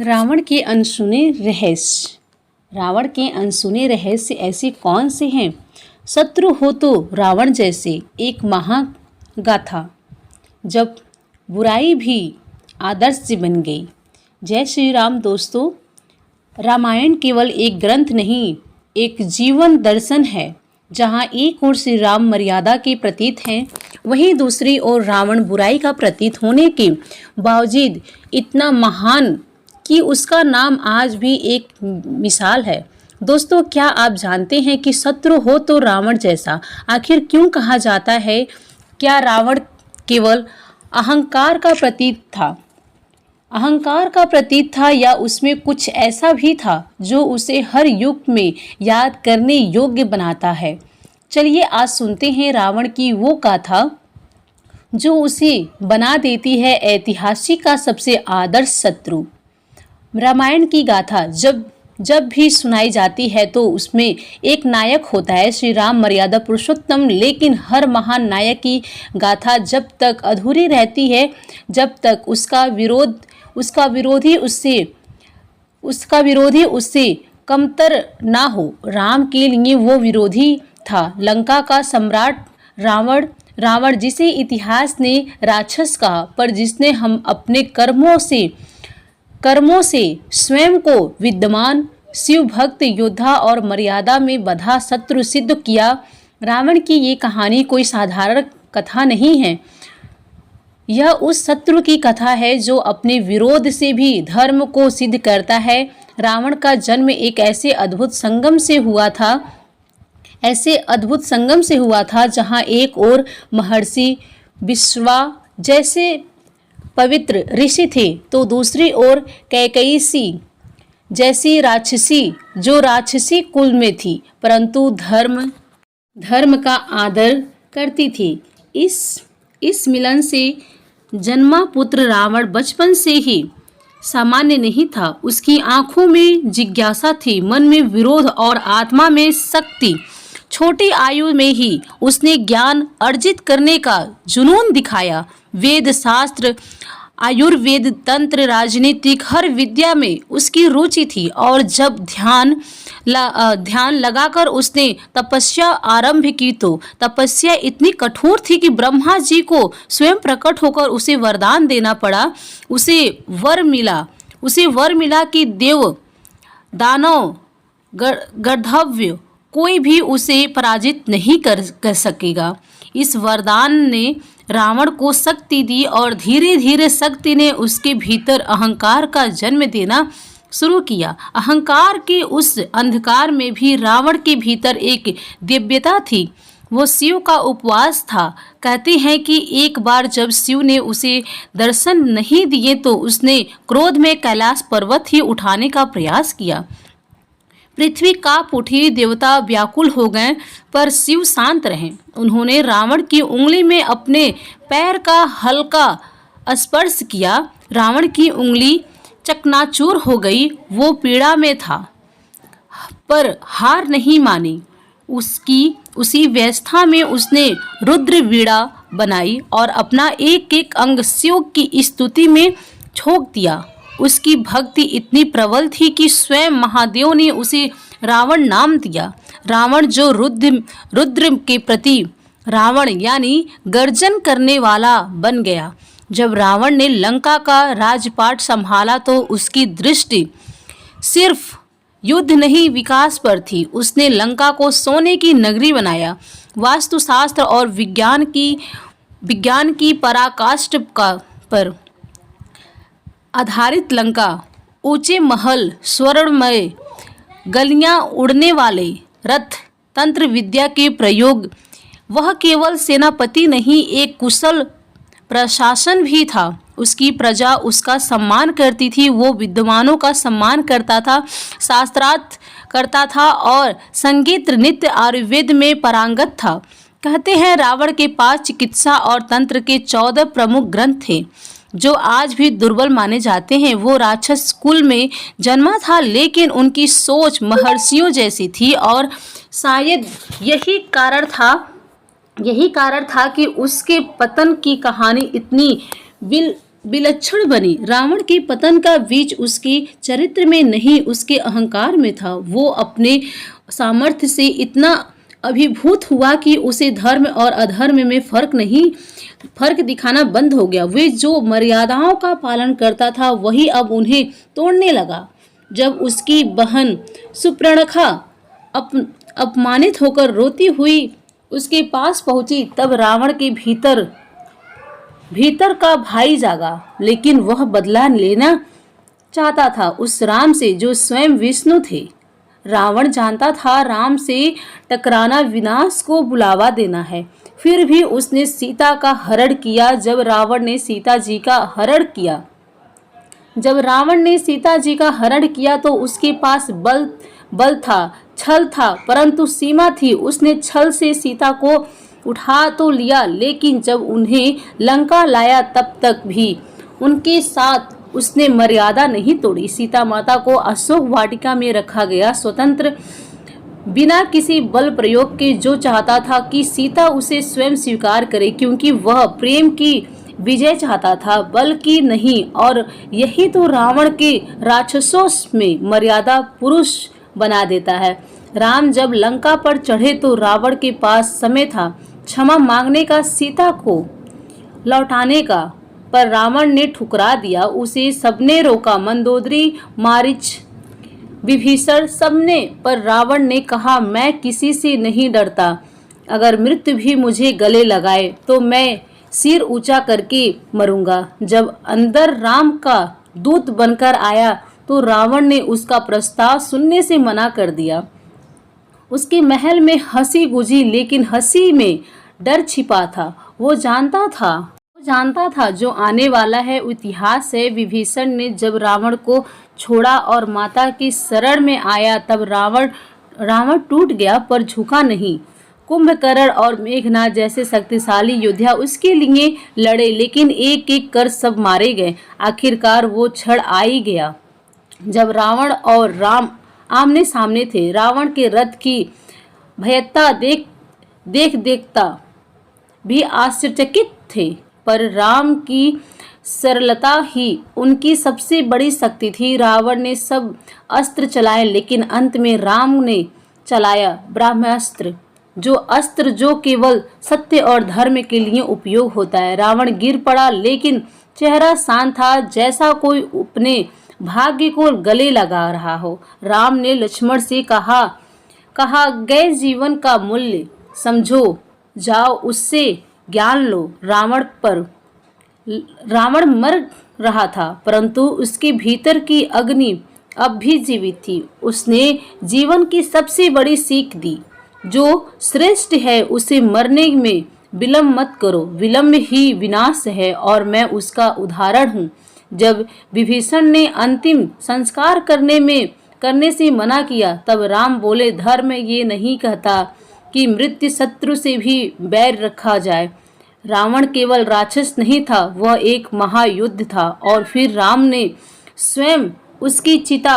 रावण के अनसुने रहस्य। रावण के अनसुने रहस्य ऐसे कौन से हैं? शत्रु हो तो रावण जैसे एक महागाथा, जब बुराई भी आदर्श बन गई। जय श्री राम दोस्तों। रामायण केवल एक ग्रंथ नहीं, एक जीवन दर्शन है, जहाँ एक ओर श्री राम मर्यादा के प्रतीक हैं, वहीं दूसरी ओर रावण बुराई का प्रतीक होने के बावजूद इतना महान कि उसका नाम आज भी एक मिसाल है। दोस्तों, क्या आप जानते हैं कि शत्रु हो तो रावण जैसा आखिर क्यों कहा जाता है? क्या रावण केवल अहंकार का प्रतीक था? अहंकार का प्रतीक था या उसमें कुछ ऐसा भी था जो उसे हर युग में याद करने योग्य बनाता है? चलिए आज सुनते हैं रावण की वो गाथा जो उसे बना देती है ऐतिहासिक का सबसे आदर्श शत्रु। रामायण की गाथा जब भी सुनाई जाती है तो उसमें एक नायक होता है, श्री राम मर्यादा पुरुषोत्तम। लेकिन हर महान नायक की गाथा जब तक अधूरी रहती है, जब तक उसका विरोधी उससे कमतर ना हो। राम के लिए वो विरोधी था लंका का सम्राट रावण जिसे इतिहास ने राक्षस कहा, पर जिसने हम अपने कर्मों से स्वयं को विद्यमान शिव भक्त योद्धा और मर्यादा में बंधा शत्रु सिद्ध किया। रावण की ये कहानी कोई साधारण कथा नहीं है, यह उस शत्रु की कथा है जो अपने विरोध से भी धर्म को सिद्ध करता है। रावण का जन्म एक ऐसे अद्भुत संगम से हुआ था जहाँ एक और महर्षि विश्वा जैसे पवित्र ऋषि थे तो दूसरी ओर कैकयी जैसी राक्षसी जो राक्षसी कुल में थी, परंतु धर्म का आदर करती थी। इस मिलन से जन्मा पुत्र रावण बचपन से ही सामान्य नहीं था। उसकी आंखों में जिज्ञासा थी, मन में विरोध और आत्मा में शक्ति। छोटी आयु में ही उसने ज्ञान अर्जित करने का जुनून दिखाया। वेद शास्त्र, आयुर्वेद, तंत्र, राजनीतिक हर विद्या में उसकी रुचि थी और जब ध्यान लगाकर उसने तपस्या आरंभ की तो तपस्या इतनी कठोर थी कि ब्रह्मा जी को स्वयं प्रकट होकर उसे वरदान देना पड़ा। उसे वर मिला कि देव दानव गंधर्व कोई भी उसे पराजित नहीं कर सकेगा। इस वरदान ने रावण को शक्ति दी और धीरे धीरे शक्ति ने उसके भीतर अहंकार का जन्म देना शुरू किया। अहंकार के उस अंधकार में भी रावण के भीतर एक दिव्यता थी, वो शिव का उपवास था। कहते हैं कि एक बार जब शिव ने उसे दर्शन नहीं दिए तो उसने क्रोध में कैलाश पर्वत ही उठाने का प्रयास किया। पृथ्वी कांप उठी, देवता व्याकुल हो गए, पर शिव शांत रहे। उन्होंने रावण की उंगली में अपने पैर का हल्का स्पर्श किया। रावण की उंगली चकनाचूर हो गई। वो पीड़ा में था पर हार नहीं मानी। उसी व्यवस्था में उसने रुद्र वीणा बनाई और अपना एक एक अंग शिव की स्तुति में झोंक दिया। उसकी भक्ति इतनी प्रबल थी कि स्वयं महादेव ने उसे रावण नाम दिया। रावण जो रुद्र के प्रति रावण यानी गर्जन करने वाला बन गया। जब रावण ने लंका का राजपाट संभाला तो उसकी दृष्टि सिर्फ युद्ध नहीं विकास पर थी। उसने लंका को सोने की नगरी बनाया। वास्तुशास्त्र और विज्ञान की पराकाष्ठा पर आधारित लंका, ऊंचे महल, स्वर्णमय गलियां, उड़ने वाले रथ, तंत्र विद्या के प्रयोग। वह केवल सेनापति नहीं, एक कुशल प्रशासन भी था। उसकी प्रजा उसका सम्मान करती थी। वो विद्वानों का सम्मान करता था, शास्त्रार्थ करता था और संगीत, नृत्य, आयुर्वेद में पारंगत था। कहते हैं रावण के पास चिकित्सा और तंत्र के 14 प्रमुख ग्रंथ थे जो आज भी दुर्बल माने जाते हैं। वो राक्षस कुल में जन्मा था, लेकिन उनकी सोच महर्षियों जैसी थी और शायद यही कारण था कि उसके पतन की कहानी इतनी विलक्षण बनी। रावण के पतन का बीज उसके चरित्र में नहीं, उसके अहंकार में था। वो अपने सामर्थ्य से इतना अभिभूत हुआ कि उसे धर्म और अधर्म में फर्क दिखाना बंद हो गया। वे जो मर्यादाओं का पालन करता था वही अब उन्हें तोड़ने लगा। जब उसकी बहन सुपर्णखा अपमानित होकर रोती हुई उसके पास पहुंची, तब रावण के भीतर का भाई जागा, लेकिन वह बदला लेना चाहता था उस राम से जो स्वयं विष्णु थे। रावण जानता था राम से टकराना विनाश को बुलावा देना है। फिर भी उसने सीता का हरण किया। जब रावण ने सीता जी का हरण किया तो उसके पास बल था, छल था, परंतु सीमा थी। उसने छल से सीता को उठा तो लिया, लेकिन जब उन्हें लंका लाया तब तक भी उनके साथ उसने मर्यादा नहीं तोड़ी। सीता माता को अशोक वाटिका में रखा गया, स्वतंत्र, बिना किसी बल प्रयोग के। जो चाहता था कि सीता उसे स्वयं स्वीकार करे, क्योंकि वह प्रेम की विजय चाहता था, बल की नहीं। और यही तो रावण के राक्षसों में मर्यादा पुरुष बना देता है। राम जब लंका पर चढ़े तो रावण के पास समय था क्षमा मांगने का, सीता को लौटाने का, पर रावण ने ठुकरा दिया। उसे सबने रोका, मंदोदरी, मारीच, विभीषण सबने, पर रावण ने कहा मैं किसी से नहीं डरता। अगर मृत्यु भी मुझे गले लगाए तो मैं सिर ऊंचा करके मरूंगा। जब अंदर राम का दूत बनकर आया तो रावण ने उसका प्रस्ताव सुनने से मना कर दिया। उसके महल में हंसी गूंजी, लेकिन हंसी में डर छिपा था। वो जानता था जो आने वाला है इतिहास है। विभीषण ने जब रावण को छोड़ा और माता की शरण में आया, तब रावण टूट गया पर झुका नहीं। कुंभकर्ण और मेघनाद जैसे शक्तिशाली योद्धा उसके लिए लड़े, लेकिन एक एक कर सब मारे गए। आखिरकार वो क्षण आ ही गया जब रावण और राम आमने सामने थे। रावण के रथ की भयता देखता भी आश्चर्यचकित थे, पर राम की सरलता ही उनकी सबसे बड़ी शक्ति थी। रावण ने सब अस्त्र चलाए, लेकिन अंत में राम ने चलाया ब्रह्मास्त्र, जो केवल सत्य और धर्म के लिए उपयोग होता है। रावण गिर पड़ा, लेकिन चेहरा शांत था, जैसा कोई अपने भाग्य को गले लगा रहा हो। राम ने लक्ष्मण से कहा गए जीवन का मूल्य समझो, जाओ उससे ज्ञान लो। रावण मर रहा था, परंतु उसके भीतर की अग्नि अब भी जीवित थी। उसने जीवन की सबसे बड़ी सीख दी, जो श्रेष्ठ है उसे मरने में विलंब मत करो, विलंब ही विनाश है, और मैं उसका उदाहरण हूँ। जब विभीषण ने अंतिम संस्कार करने से मना किया, तब राम बोले धर्म ये नहीं कहता कि मृत्यु शत्रु से भी बैर रखा जाए। रावण केवल राक्षस नहीं था, वह एक महायुद्ध था। और फिर राम ने स्वयं उसकी चिता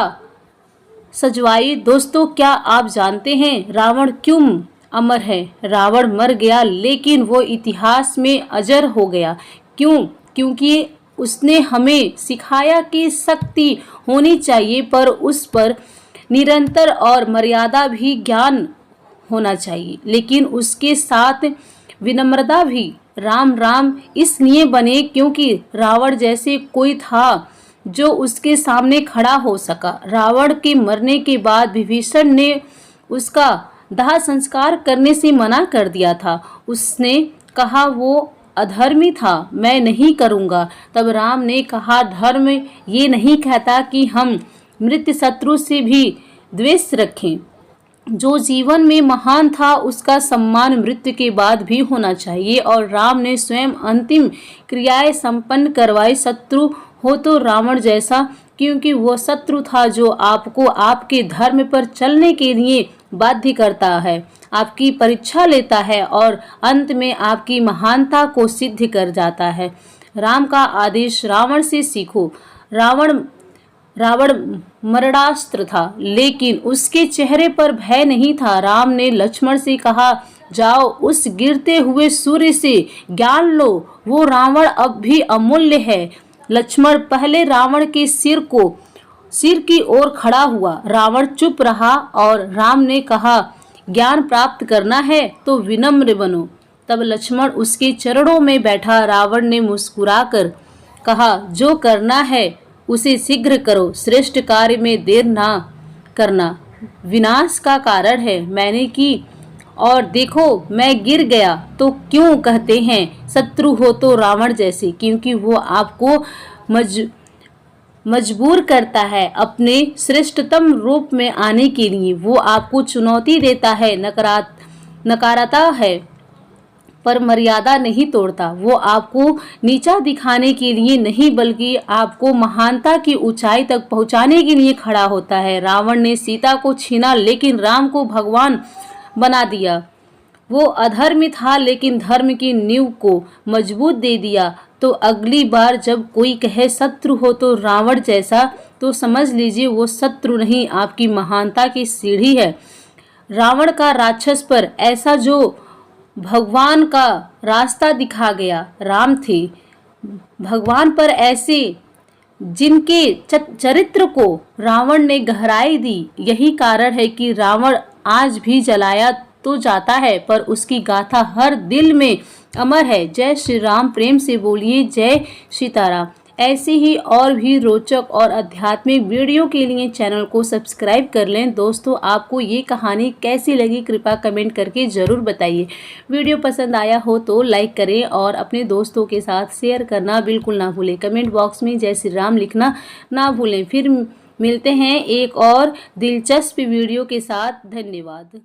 सजवाई। दोस्तों, क्या आप जानते हैं रावण क्यों अमर है? रावण मर गया, लेकिन वो इतिहास में अजर हो गया। क्यों? क्योंकि उसने हमें सिखाया कि शक्ति होनी चाहिए, पर उस पर निरंतर और मर्यादा भी ज्ञान होना चाहिए, लेकिन उसके साथ विनम्रता भी। राम इसलिए बने क्योंकि रावण जैसे कोई था जो उसके सामने खड़ा हो सका। रावण के मरने के बाद विभीषण ने उसका दाह संस्कार करने से मना कर दिया था। उसने कहा वो अधर्मी था, मैं नहीं करूँगा। तब राम ने कहा धर्म ये नहीं कहता कि हम मृत्यु शत्रु से भी द्वेष रखें। जो जीवन में महान था उसका सम्मान मृत्यु के बाद भी होना चाहिए। और राम ने स्वयं अंतिम क्रियाएं संपन्न करवाई। शत्रु हो तो रावण जैसा, क्योंकि वो शत्रु था जो आपको आपके धर्म पर चलने के लिए बाध्य करता है, आपकी परीक्षा लेता है और अंत में आपकी महानता को सिद्ध कर जाता है। राम का आदेश रावण से सीखो। रावण मरणास्त्र था, लेकिन उसके चेहरे पर भय नहीं था। राम ने लक्ष्मण से कहा जाओ उस गिरते हुए सूर्य से ज्ञान लो, वो रावण अब भी अमूल्य है। लक्ष्मण पहले रावण के सिर की ओर खड़ा हुआ। रावण चुप रहा और राम ने कहा, ज्ञान प्राप्त करना है तो विनम्र बनो। तब लक्ष्मण उसके चरणों में बैठा। रावण ने मुस्कुराकर कहा, जो करना है उसे शीघ्र करो, श्रेष्ठ कार्य में देर ना करना विनाश का कारण है। मैंने की और देखो मैं गिर गया तो क्यों कहते हैं शत्रु हो तो रावण जैसे, क्योंकि वो आपको मजबूर करता है अपने श्रेष्ठतम रूप में आने के लिए। वो आपको चुनौती देता है, नकारता है पर मर्यादा नहीं तोड़ता। वो आपको नीचा दिखाने के लिए नहीं बल्कि आपको महानता की ऊंचाई तक पहुंचाने के लिए खड़ा होता है। रावण ने सीता को छीना लेकिन राम को भगवान बना दिया। वो अधर्मी था लेकिन धर्म की नींव को मजबूत दे दिया। तो अगली बार जब कोई कहे शत्रु हो तो रावण जैसा, तो समझ लीजिए वो शत्रु नहीं, आपकी महानता की सीढ़ी है। रावण का राक्षस पर ऐसा जो भगवान का रास्ता दिखा गया, राम थे। भगवान पर ऐसे जिनके चरित्र को रावण ने गहराई दी। यही कारण है कि रावण आज भी जलाया तो जाता है पर उसकी गाथा हर दिल में अमर है। जय श्री राम। प्रेम से बोलिए जय सीताराम। ऐसी ही और भी रोचक और आध्यात्मिक वीडियो के लिए चैनल को सब्सक्राइब कर लें। दोस्तों, आपको ये कहानी कैसी लगी कृपया कमेंट करके ज़रूर बताइए। वीडियो पसंद आया हो तो लाइक करें और अपने दोस्तों के साथ शेयर करना बिल्कुल ना भूलें। कमेंट बॉक्स में जय श्री राम लिखना ना भूलें। फिर मिलते हैं एक और दिलचस्प वीडियो के साथ। धन्यवाद।